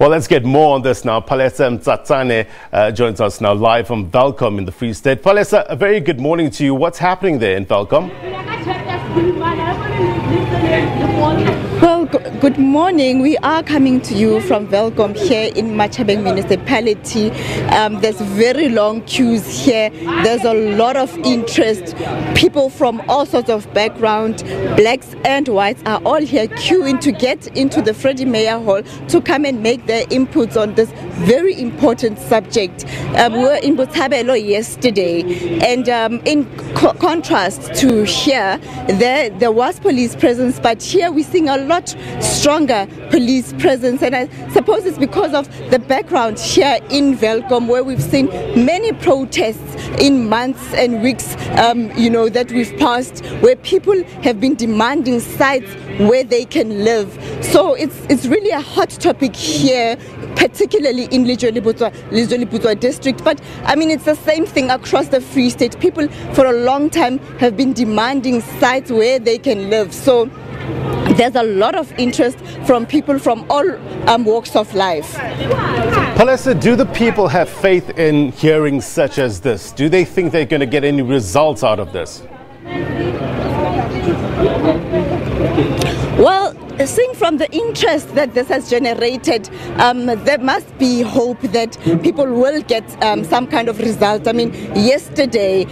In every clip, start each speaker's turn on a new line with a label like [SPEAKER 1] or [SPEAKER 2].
[SPEAKER 1] Well, let's get more on this now. Palesa Mtsatsane joins us now live from Welkom in the Free State. Palesa, a very good morning to you. What's happening there in Welkom?
[SPEAKER 2] Well, good morning. We are coming to you from Welkom here in Machabeng municipality. There's very long queues here. There's a lot of interest. People from all sorts of background, blacks and whites, are all here queuing to get into the Freddie Mayer Hall to come and make their inputs on this very important subject. We were in Botshabelo yesterday, and in contrast to here, there was police presence, but here we're seeing a lot stronger police presence, and I suppose it's because of the background here in Welkom, where we've seen many protests in months and weeks that we've passed, where people have been demanding sites where they can live. So it's really a hot topic here, particularly in Lejoliputswa district. But I mean, it's the same thing across the Free State. People for a long time have been demanding sites where they can live. So there's a lot of interest from people from all walks of life.
[SPEAKER 1] Palesa, do the people have faith in hearings such as this? Do they think they're going to get any results out of this?
[SPEAKER 2] Well, seeing from the interest that this has generated, there must be hope that people will get some kind of result. I mean, yesterday,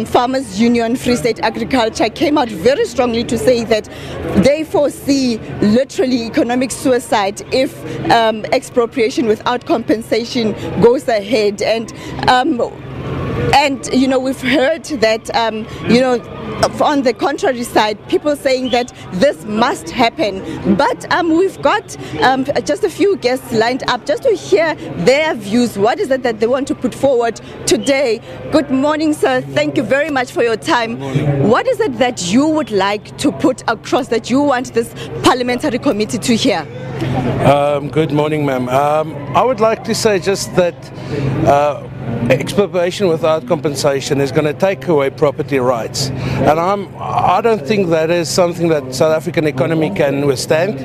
[SPEAKER 2] Farmers Union, Free State Agriculture came out very strongly to say that they foresee literally economic suicide if expropriation without compensation goes ahead. And we've heard that on the contrary side, people saying that this must happen. But we've got just a few guests lined up just to hear their views. What is it that they want to put forward today? Good morning, sir. Thank you very much for your time. What is it that you would like to put across, that you want this parliamentary committee to hear?
[SPEAKER 3] Good morning, ma'am. I would like to say just that expropriation without compensation is going to take away property rights, and I don't think that is something that South African economy can withstand.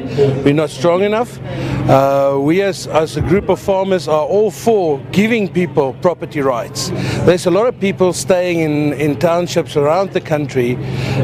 [SPEAKER 3] We're not strong enough. We as a group of farmers are all for giving people property rights. There's a lot of people staying in townships around the country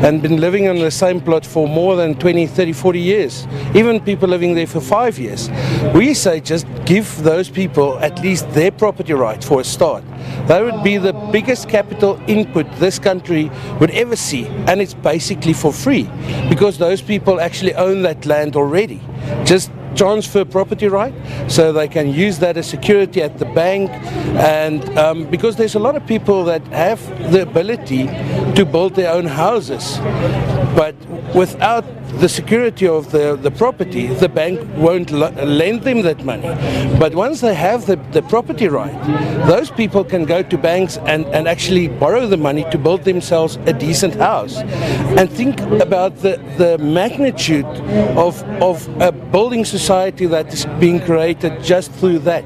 [SPEAKER 3] and been living on the same plot for more than 20, 30, 40 years. Even people living there for 5 years. We say just give those people at least their property right for a start. That would be the biggest capital input this country would ever see, and it's basically for free because those people actually own that land already. Just transfer property right so they can use that as security at the bank, and because there's a lot of people that have the ability to build their own houses, but without the security of the property, the bank won't lend them that money. But once they have the property right, those people can go to banks and actually borrow the money to build themselves a decent house. And think about the magnitude of a building society that is being created just through that.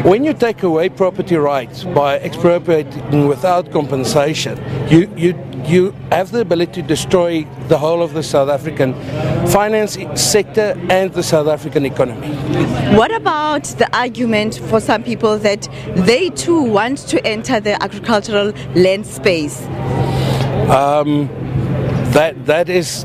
[SPEAKER 3] When you take away property rights by expropriating without compensation, you have the ability to destroy the whole of the South African finance sector and the South African economy.
[SPEAKER 2] What about the argument for some people that they too want to enter the agricultural land space?
[SPEAKER 3] That is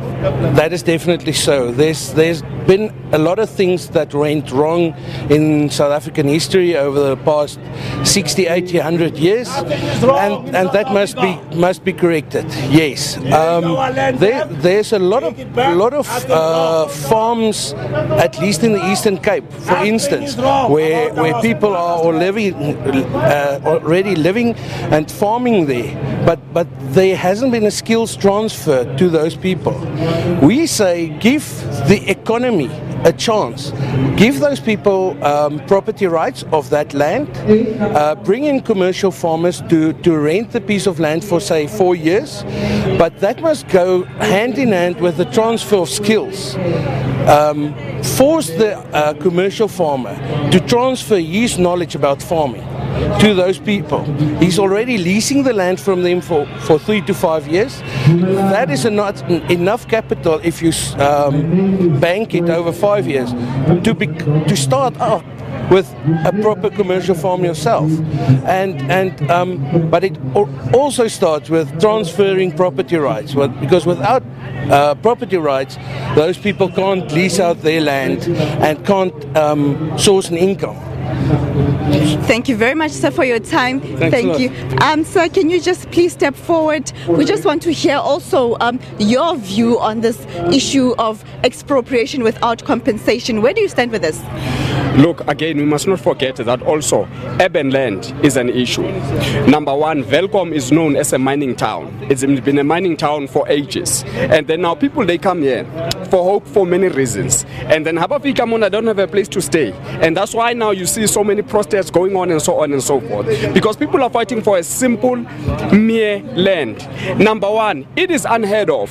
[SPEAKER 3] definitely so. There's been a lot of things that went wrong in South African history over the past 60, 80, 100 years, and that must be corrected. Yes, there's a lot of farms, at least in the Eastern Cape, for instance, where people are already living and farming there, but there hasn't been a skills transfer to those people. We say give the economy a chance. Give those people property rights of that land. Bring in commercial farmers to rent the piece of land for, say, 4 years. But that must go hand in hand with the transfer of skills. Force the commercial farmer to transfer his knowledge about farming to those people. He's already leasing the land from them for 3 to 5 years. That is not enough capital if you bank it over 5 years to start up with a proper commercial farm yourself, but it also starts with transferring property rights. Because without property rights, those people can't lease out their land and can't source an income.
[SPEAKER 2] Thank you very much, sir, for your time.
[SPEAKER 3] Thanks
[SPEAKER 2] Thank you. Sir, can you just please step forward? We just want to hear also your view on this issue of expropriation without compensation. Where do you stand with this?
[SPEAKER 4] Look, again, we must not forget that also urban land is an issue. Number one, Welkom is known as a mining town. It's been a mining town for ages. And then now people, they come here for hope for many reasons. And then Habafikamona don't have a place to stay. And that's why now you see so many protests going on and so forth. Because people are fighting for a simple, mere land. Number one, it is unheard of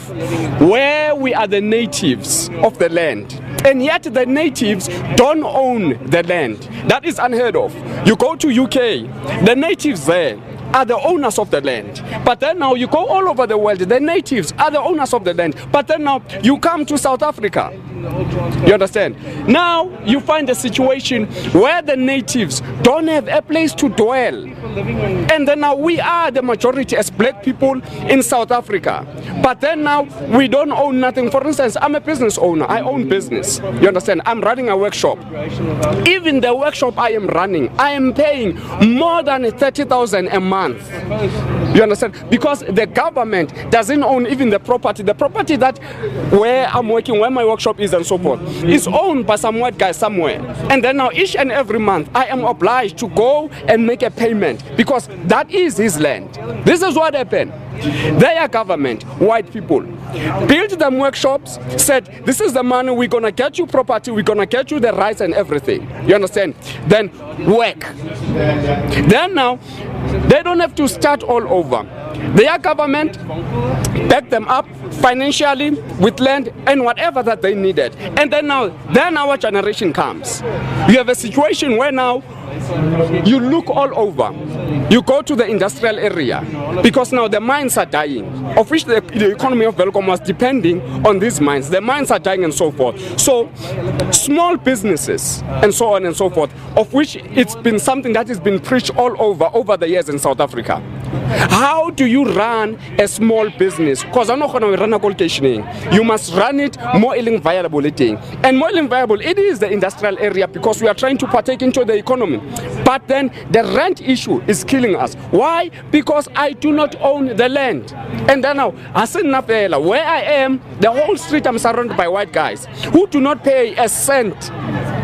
[SPEAKER 4] where we are the natives of the land, and yet the natives don't own the land. That is unheard of. You go to UK, the natives there are the owners of the land. But then now you go all over the world, the natives are the owners of the land. But then now you come to South Africa. You understand? Now you find a situation where the natives don't have a place to dwell. And then now we are the majority as black people in South Africa. But then now we don't own nothing. For instance, I'm a business owner. I own business. You understand? I'm running a workshop. Even the workshop I am running, I am paying more than 30,000 a month. You understand? Because the government doesn't own even the property. The property that where I'm working, where my workshop is and so forth, is owned by some white guy somewhere. And then now each and every month I am obliged to go and make a payment because that is his land. This is what happened. Their government, white people, built them workshops, said, this is the money, we're going to get you property, we're going to get you the rights and everything. You understand? Then work. Then now, they don't have to start all over. Their government backed them up financially with land and whatever that they needed. And then now, our generation comes. You have a situation where now you look all over. You go to the industrial area because now the mines are dying, of which the economy of Welkom was depending on these mines. The mines are dying and so forth. So small businesses and so on and so forth, of which it's been something that has been preached all over the years in South Africa. How do you run a small business? Because I'm not going to run a qualification. You must run it more viable. And more viable, it is the industrial area because we are trying to partake into the economy. But then the rent issue is killing us. Why? Because I do not own the land. And then now, where I am, the whole street I'm surrounded by white guys who do not pay a cent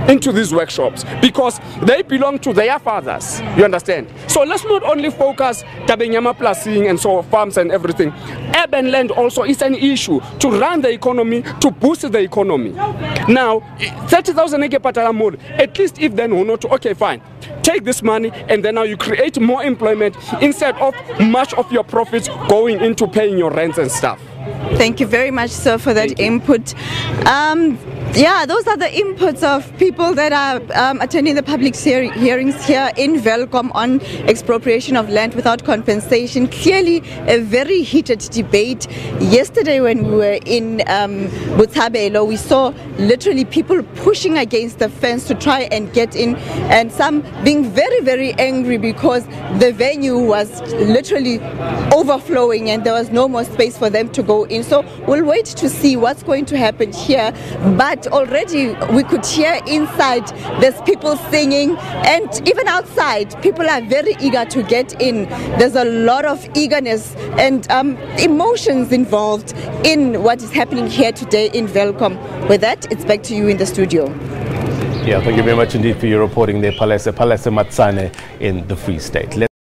[SPEAKER 4] into these workshops because they belong to their fathers. You understand? So let's not only focus Tabenyama Plasing and so farms and everything. Urban land also is an issue to run the economy, to boost the economy. Now, 30,000 at least if then we're not, okay, fine. Take this money and then now you create more employment instead of much of your profits going into paying your rents and stuff.
[SPEAKER 2] Thank you very much, sir, for that input. Yeah, those are the inputs of people that are attending the public hearings here in Welkom on expropriation of land without compensation. Clearly a very heated debate. Yesterday when we were in Botshabelo, we saw literally people pushing against the fence to try and get in, and some being very, very angry because the venue was literally overflowing and there was no more space for them to go in. So we'll wait to see what's going to happen here. But already we could hear inside there's people singing, and even outside people are very eager to get in. There's a lot of eagerness and emotions involved in what is happening here today in Welkom. With that, it's back to you in the studio.
[SPEAKER 1] Yeah, thank you very much indeed for your reporting there, Palese Matsane in the Free State.